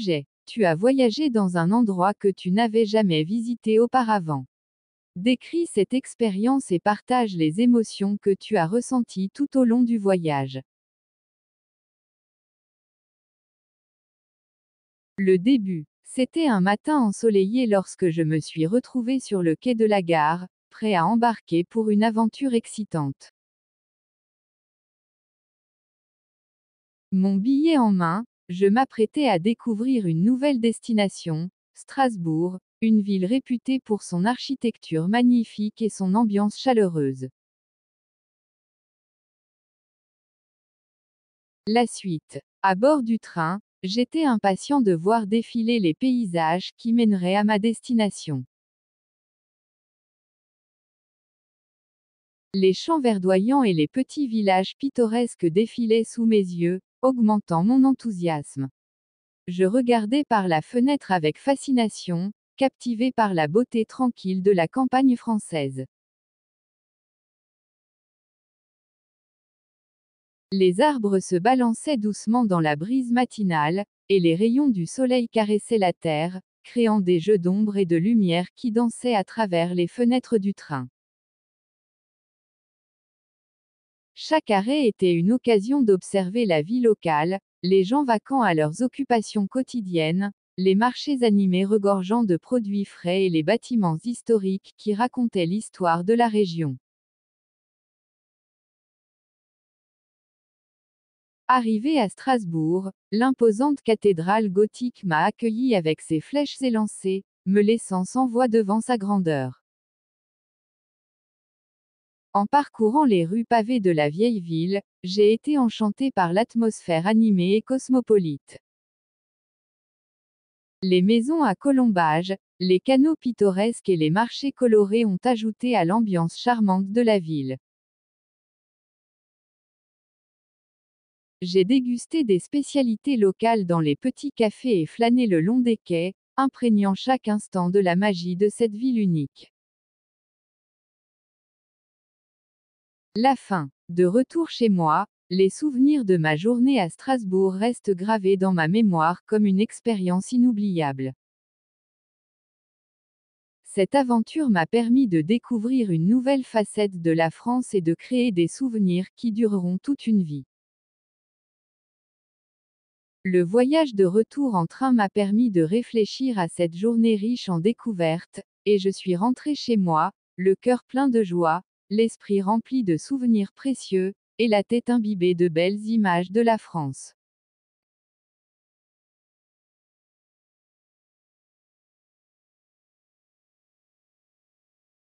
Sujet. Tu as voyagé dans un endroit que tu n'avais jamais visité auparavant. Décris cette expérience et partage les émotions que tu as ressenties tout au long du voyage. Le début. C'était un matin ensoleillé lorsque je me suis retrouvé sur le quai de la gare, prêt à embarquer pour une aventure excitante. Mon billet en main, je m'apprêtais à découvrir une nouvelle destination, Strasbourg, une ville réputée pour son architecture magnifique et son ambiance chaleureuse. La suite. À bord du train, j'étais impatient de voir défiler les paysages qui mèneraient à ma destination. Les champs verdoyants et les petits villages pittoresques défilaient sous mes yeux, augmentant mon enthousiasme. Je regardais par la fenêtre avec fascination, captivé par la beauté tranquille de la campagne française. Les arbres se balançaient doucement dans la brise matinale, et les rayons du soleil caressaient la terre, créant des jeux d'ombre et de lumière qui dansaient à travers les fenêtres du train. Chaque arrêt était une occasion d'observer la vie locale, les gens vaquant à leurs occupations quotidiennes, les marchés animés regorgeant de produits frais et les bâtiments historiques qui racontaient l'histoire de la région. Arrivé à Strasbourg, l'imposante cathédrale gothique m'a accueilli avec ses flèches élancées, me laissant sans voix devant sa grandeur. En parcourant les rues pavées de la vieille ville, j'ai été enchanté par l'atmosphère animée et cosmopolite. Les maisons à colombages, les canaux pittoresques et les marchés colorés ont ajouté à l'ambiance charmante de la ville. J'ai dégusté des spécialités locales dans les petits cafés et flâné le long des quais, imprégnant chaque instant de la magie de cette ville unique. La fin. De retour chez moi, les souvenirs de ma journée à Strasbourg restent gravés dans ma mémoire comme une expérience inoubliable. Cette aventure m'a permis de découvrir une nouvelle facette de la France et de créer des souvenirs qui dureront toute une vie. Le voyage de retour en train m'a permis de réfléchir à cette journée riche en découvertes, et je suis rentré chez moi, le cœur plein de joie, l'esprit rempli de souvenirs précieux, et la tête imbibée de belles images de la France.